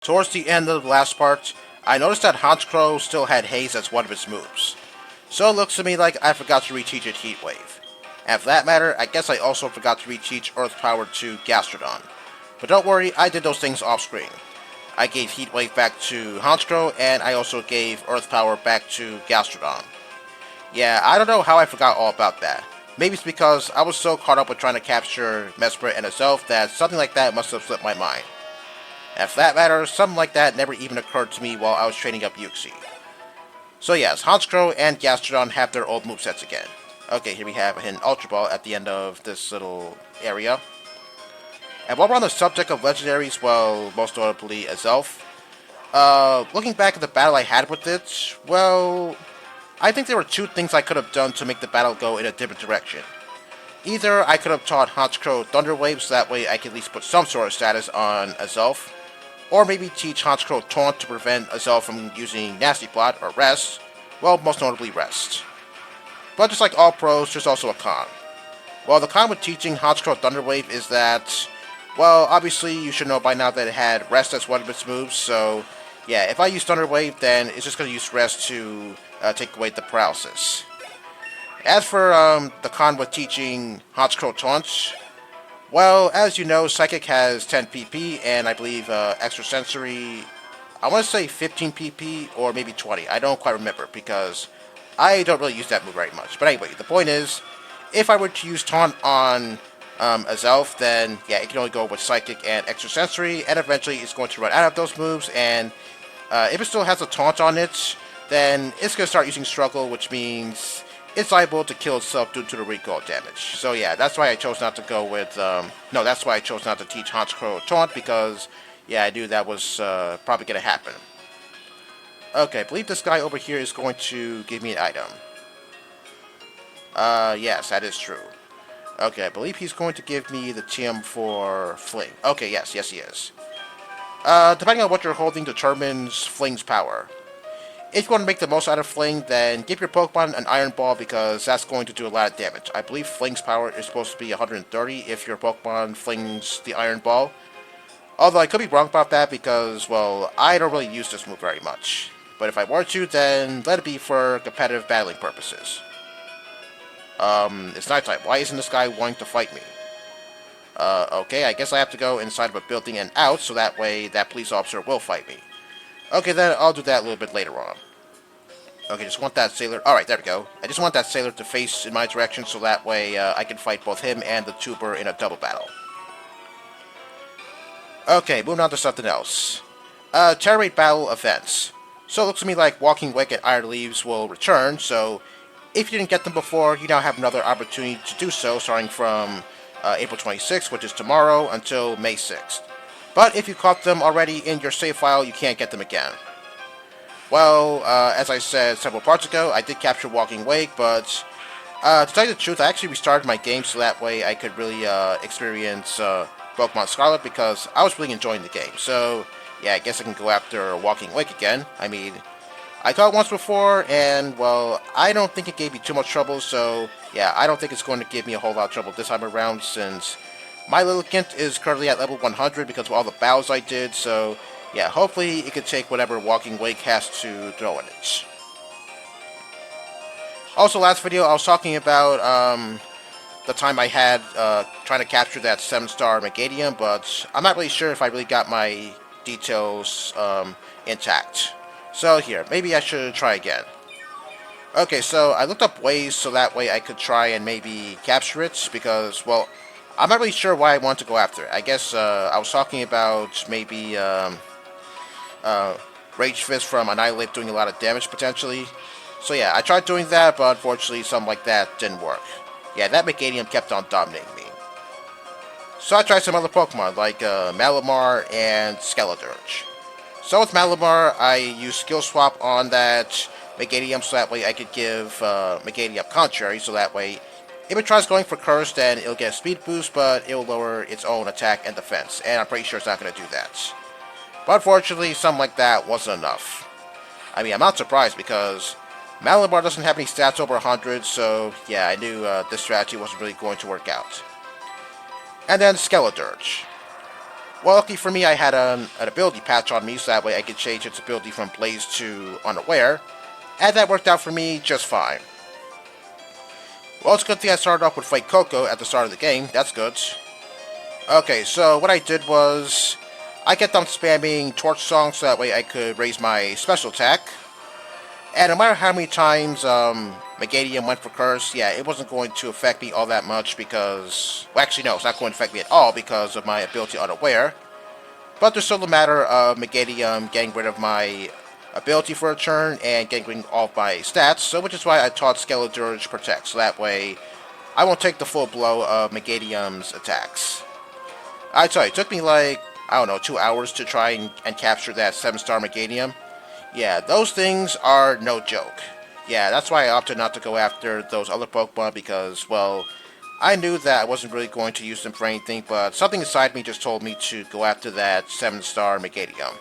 Towards the end of the last part, I noticed that Honchkrow still had Haze as one of its moves. So it looks to me like I forgot to reteach it Heat Wave. And for that matter, I guess I also forgot to reteach Earth Power to Gastrodon. But don't worry, I did those things off screen. I gave Heat Wave back to Honchkrow, and I also gave Earth Power back to Gastrodon. Yeah, I don't know how I forgot all about that. Maybe it's because I was so caught up with trying to capture Mesprit and Azelf that something like that must have slipped my mind. And for that matter, something like that never even occurred to me while I was training up Uxie. So yes, Honchkrow and Gastrodon have their old movesets again. Okay, here we have an Ultra Ball at the end of this little area. And while we're on the subject of legendaries, well, most notably Azelf, looking back at the battle I had with it, well, I think there were two things I could have done to make the battle go in a different direction. Either I could have taught Honchkrow Thunder Wave so that way I could at least put some sort of status on Azelf, or maybe teach Honchkrow Taunt to prevent Azelf from using Nasty Plot or Rest, well, most notably Rest. But just like all pros, there's also a con. Well, the con with teaching Honchkrow Thunder Wave is that, well, obviously you should know by now that it had Rest as one of its moves, so yeah, if I use Thunder Wave, then it's just going to use Rest to take away the paralysis. As for the con with teaching Honchkrow Taunt, well, as you know, Psychic has 10 PP, and I believe Extrasensory, I want to say 15 PP, or maybe 20. I don't quite remember, because I don't really use that move very much. But anyway, the point is, if I were to use Taunt on Azelf, then yeah, it can only go with Psychic and Extrasensory, and eventually it's going to run out of those moves, and if it still has a Taunt on it, then it's going to start using Struggle, which means it's liable to kill itself due to the recoil damage. So yeah, that's why I chose not to go with, that's why I chose not to teach Honchkrow Taunt, because, yeah, I knew that was probably going to happen. Okay, I believe this guy over here is going to give me an item. Yes, that is true. Okay, I believe he's going to give me the TM for Fling. Okay, yes, he is. Depending on what you're holding determines Fling's power. If you want to make the most out of Fling, then give your Pokemon an Iron Ball because that's going to do a lot of damage. I believe Fling's power is supposed to be 130 if your Pokemon flings the Iron Ball. Although I could be wrong about that because, well, I don't really use this move very much. But if I were to, then let it be for competitive battling purposes. It's nighttime. Why isn't this guy wanting to fight me? Okay, I guess I have to go inside of a building and out, so that way that police officer will fight me. Okay, then I'll do that a little bit later on. Okay, just want that sailor... Alright, there we go. I just want that sailor to face in my direction, so that way I can fight both him and the tuber in a double battle. Okay, moving on to something else. Terror Raid Battle events. So it looks to me like Walking Wake and Iron Leaves will return, so if you didn't get them before, you now have another opportunity to do so, starting from April 26th, which is tomorrow, until May 6th. But if you caught them already in your save file, you can't get them again. Well, as I said several parts ago, I did capture Walking Wake, but to tell you the truth, I actually restarted my game so that way I could really experience Pokemon Scarlet because I was really enjoying the game. So, yeah, I guess I can go after Walking Wake again. I mean, I caught it once before, and, well, I don't think it gave me too much trouble, so, yeah, I don't think it's going to give me a whole lot of trouble this time around since my Lilligant is currently at level 100 because of all the battles I did, so yeah, hopefully it can take whatever Walking Wake has to throw in it. Also, last video I was talking about the time I had trying to capture that 7-star Megadium, but I'm not really sure if I really got my details intact. So here, maybe I should try again. Okay, so I looked up ways so that way I could try and maybe capture it because, well, I'm not really sure why I want to go after it. I guess I was talking about maybe Rage Fist from Annihilate doing a lot of damage potentially. So yeah, I tried doing that, but unfortunately something like that didn't work. Yeah, that Megadium kept on dominating me. So I tried some other Pokemon like Malamar and Skeledirge. So with Malamar, I used Skill Swap on that Megadium so that way I could give Megadium Contrary, so that way if it tries going for Curse, then it'll get a speed boost, but it'll lower its own attack and defense, and I'm pretty sure it's not going to do that. But unfortunately, something like that wasn't enough. I mean, I'm not surprised because Malamar doesn't have any stats over 100, so yeah, I knew this strategy wasn't really going to work out. And then Skeledirge. Well, lucky for me, I had an ability patch on me, so that way I could change its ability from Blaze to Unaware, and that worked out for me just fine. Well, it's a good thing I started off with Flake Coco at the start of the game. That's good. Okay, so what I did was I kept on spamming Torch Song so that way I could raise my special attack. And no matter how many times Megadium went for Curse, yeah, it wasn't going to affect me all that much because... Well, actually, no, it's not going to affect me at all because of my ability Unaware. But there's still a matter of Megadium getting rid of my ability for a turn and getting rid of all of my stats, so which is why I taught Skeledirge Protect, so that way I won't take the full blow of Megadium's attacks. I tell you, it took me like, I don't know, 2 hours to try and capture that 7-star Megadium. Yeah, those things are no joke. Yeah, that's why I opted not to go after those other Pokemon because, well, I knew that I wasn't really going to use them for anything, but something inside me just told me to go after that 7-star Megadium.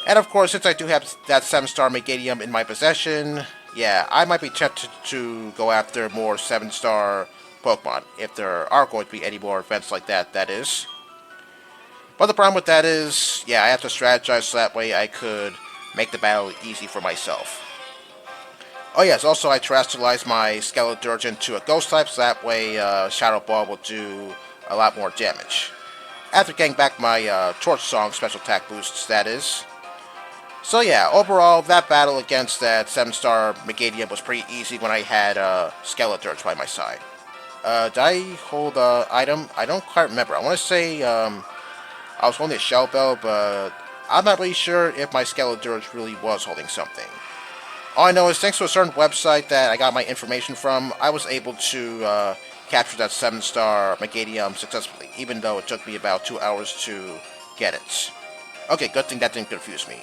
And of course, since I do have that 7-star Megadium in my possession, yeah, I might be tempted to go after more 7-star Pokemon, if there are going to be any more events like that, that is. But the problem with that is, yeah, I have to strategize so that way I could make the battle easy for myself. Oh yes, also I terrestrialized my Skeledirge into a Ghost type, so that way Shadow Ball will do a lot more damage. After getting back my Torch Song special attack boosts, that is. So yeah, overall, that battle against that 7-star Megadium was pretty easy when I had Skeledirge by my side. Did I hold an item? I don't quite remember. I want to say I was holding a Shell Bell, but I'm not really sure if my Skeledirge really was holding something. All I know is thanks to a certain website that I got my information from, I was able to capture that 7-star Megadium successfully, even though it took me about 2 hours to get it. Okay, good thing that didn't confuse me.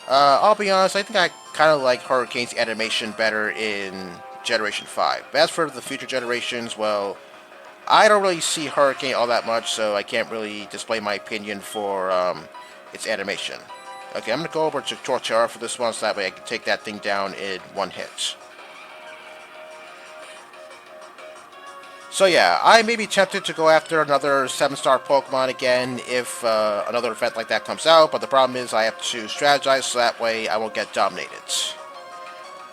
I'll be honest, I think I kind of like Hurricane's animation better in Generation 5. But as for the future generations, well, I don't really see Hurricane all that much, so I can't really display my opinion for its animation. Okay, I'm going to go over to Torterra for this one, so that way I can take that thing down in one hit. So yeah, I may be tempted to go after another 7-star Pokemon again if another event like that comes out, but the problem is I have to strategize so that way I won't get dominated.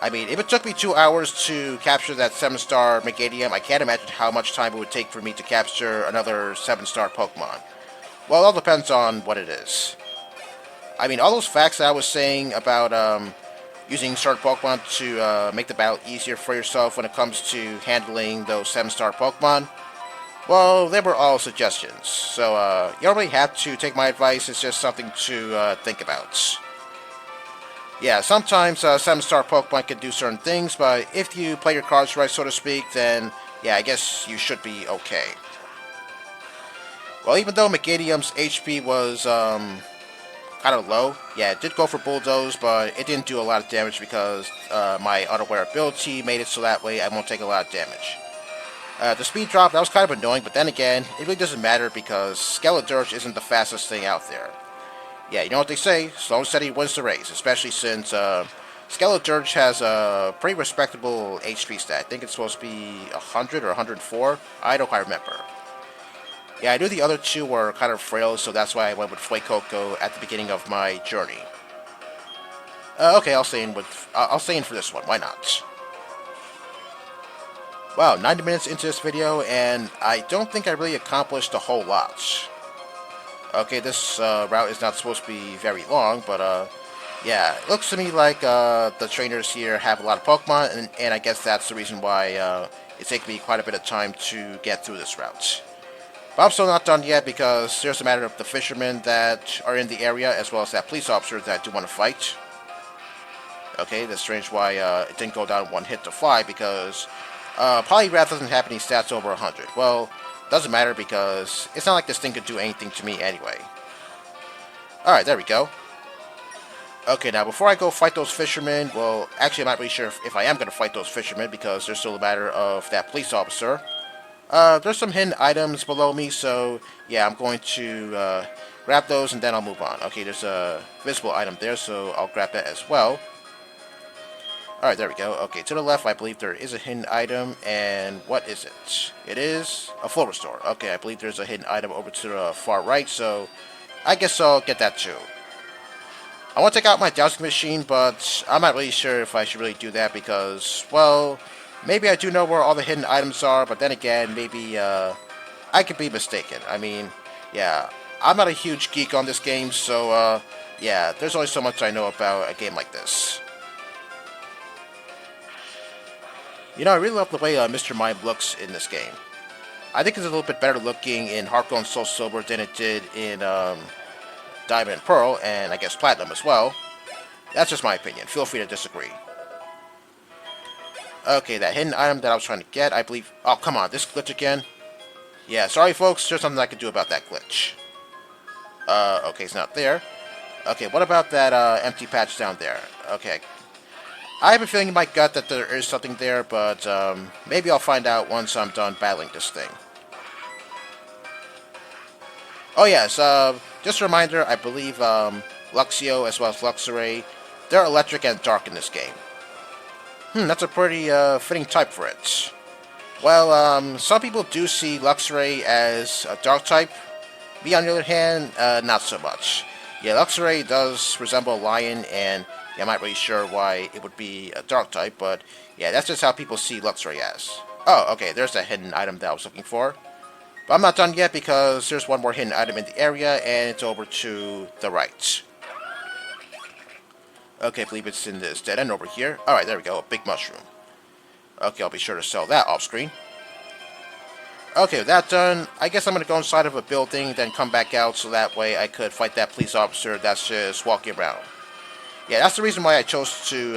I mean, if it took me 2 hours to capture that 7-star Megadium, I can't imagine how much time it would take for me to capture another 7-star Pokemon. Well, it all depends on what it is. I mean, all those facts that I was saying about using certain Pokemon to make the battle easier for yourself when it comes to handling those 7-star Pokemon, well, they were all suggestions. So you don't really have to take my advice, it's just something to think about. Yeah, sometimes 7-star Pokemon can do certain things, but if you play your cards right, so to speak, then yeah, I guess you should be okay. Well, even though Megadium's HP was kind of low. Yeah, it did go for Bulldoze, but it didn't do a lot of damage because my Unaware ability made it so that way I won't take a lot of damage. The speed drop, that was kind of annoying, but then again, it really doesn't matter because Skeledirge isn't the fastest thing out there. Yeah, you know what they say, slow and steady wins the race, especially since Skeledirge has a pretty respectable HP stat. I think it's supposed to be 100 or 104. I don't quite remember. Yeah, I knew the other two were kind of frail, so that's why I went with Fuecoco at the beginning of my journey. Okay, I'll stay in for this one. Why not? Wow, 90 minutes into this video, and I don't think I really accomplished a whole lot. Okay, this route is not supposed to be very long, but yeah, it looks to me like the trainers here have a lot of Pokemon, and I guess that's the reason why it's taken me quite a bit of time to get through this route. But I'm still not done yet because there's a matter of the fishermen that are in the area as well as that police officer that I do want to fight. Okay, that's strange why it didn't go down one hit to fly because Poliwrath doesn't have any stats over 100. Well, doesn't matter because it's not like this thing could do anything to me anyway. Alright, there we go. Okay, now before I go fight those fishermen, well, actually I'm not really sure if I am going to fight those fishermen because there's still a matter of that police officer. There's some hidden items below me, so yeah, I'm going to grab those and then I'll move on. Okay, there's a visible item there, so I'll grab that as well. Alright, there we go. Okay, to the left, I believe there is a hidden item, and what is it? It is a flow restore. Okay, I believe there's a hidden item over to the far right, so I guess I'll get that too. I want to take out my dowsing machine, but I'm not really sure if I should really do that because, well, maybe I do know where all the hidden items are, but then again, maybe I could be mistaken. I mean, yeah, I'm not a huge geek on this game, so yeah, there's only so much I know about a game like this. You know, I really love the way Mr. Mime looks in this game. I think it's a little bit better looking in Heart Gold and Soul Silver than it did in Diamond and Pearl, and I guess Platinum as well. That's just my opinion. Feel free to disagree. Okay, that hidden item that I was trying to get, I believe... Oh, come on, this glitch again? Yeah, sorry folks, there's something I can do about that glitch. Okay, it's not there. Okay, what about that empty patch down there? Okay. I have a feeling in my gut that there is something there, but maybe I'll find out once I'm done battling this thing. Oh yes, just a reminder, I believe Luxio as well as Luxray, they're electric and dark in this game. That's a pretty fitting type for it. Well, some people do see Luxray as a dark type. Me, on the other hand, not so much. Yeah, Luxray does resemble a lion, and yeah, I'm not really sure why it would be a dark type, but yeah, that's just how people see Luxray as. Oh, okay, there's that hidden item that I was looking for. But I'm not done yet because there's one more hidden item in the area, and it's over to the right. Okay, I believe it's in this dead end over here. Alright, there we go, a big mushroom. Okay, I'll be sure to sell that off screen. Okay, with that done, I guess I'm going to go inside of a building, then come back out so that way I could fight that police officer that's just walking around. Yeah, that's the reason why I chose to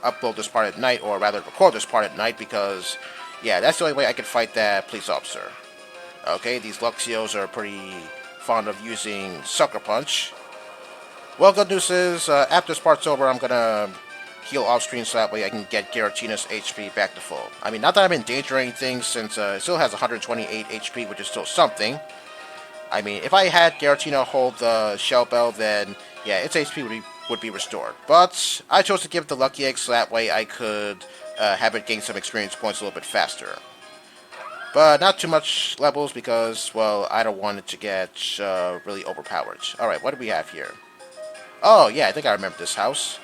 upload this part at night, or rather record this part at night, because, yeah, that's the only way I could fight that police officer. Okay, these Luxios are pretty fond of using Sucker Punch. Well, good news is, after this part's over, I'm going to heal off-screen so that way I can get Giratina's HP back to full. I mean, not that I'm in danger or anything, since it still has 128 HP, which is still something. I mean, if I had Giratina hold the Shell Bell, then, yeah, its HP would be restored. But I chose to give it the Lucky Egg so that way I could have it gain some experience points a little bit faster. But not too much levels because, well, I don't want it to get really overpowered. Alright, what do we have here? Oh, yeah, I think I remember this house.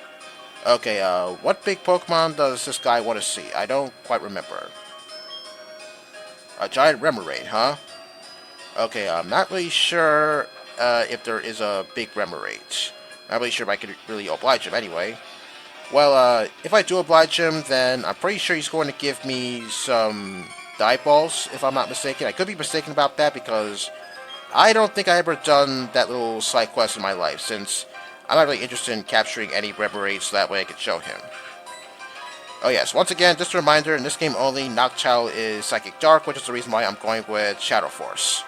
Okay, what big Pokemon does this guy want to see? I don't quite remember. A giant Remoraid, huh? Okay, I'm not really sure if there is a big Remoraid. Not really sure if I could really oblige him anyway. Well, if I do oblige him, then I'm pretty sure he's going to give me some dive balls, if I'm not mistaken. I could be mistaken about that because I don't think I ever done that little side quest in my life, since I'm not really interested in capturing any Remoraid so that way I can show him. Oh yes, once again, just a reminder, in this game only, Noctowl is Psychic Dark, which is the reason why I'm going with Shadow Force.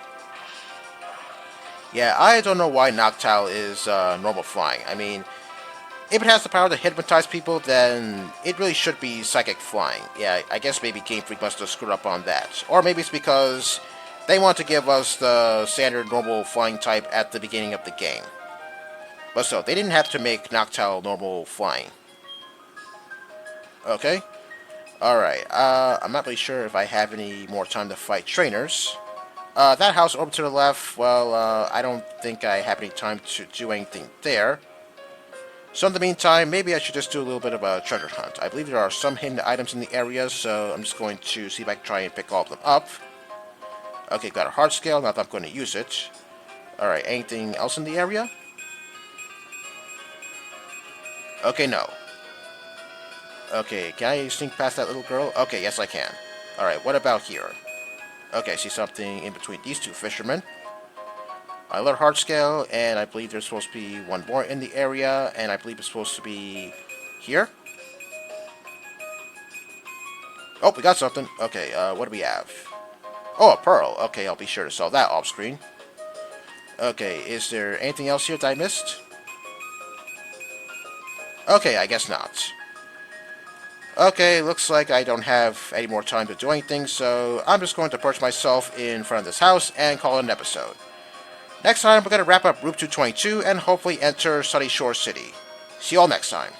Yeah, I don't know why Noctowl is normal flying. I mean, if it has the power to hypnotize people, then it really should be Psychic Flying. Yeah, I guess maybe Game Freak must have screwed up on that. Or maybe it's because they want to give us the standard normal flying type at the beginning of the game. But still, they didn't have to make Noctowl normal flying. Okay. Alright, I'm not really sure if I have any more time to fight trainers. That house over to the left, well, I don't think I have any time to do anything there. So in the meantime, maybe I should just do a little bit of a treasure hunt. I believe there are some hidden items in the area, so I'm just going to see if I can try and pick all of them up. Okay, got a heart scale, not that I'm going to use it. Alright, anything else in the area? Okay, no. Okay, can I sneak past that little girl? Okay, yes I can. Alright, what about here? Okay, I see something in between these two fishermen. I learned heart scale, and I believe there's supposed to be one more in the area, and I believe it's supposed to be here. Oh, we got something. Okay, what do we have? Oh, a pearl. Okay, I'll be sure to sell that off screen. Okay, is there anything else here that I missed? Okay, I guess not. Okay, looks like I don't have any more time to do anything, so I'm just going to perch myself in front of this house and call it an episode. Next time, we're going to wrap up Route 222 and hopefully enter Sunny Shore City. See you all next time.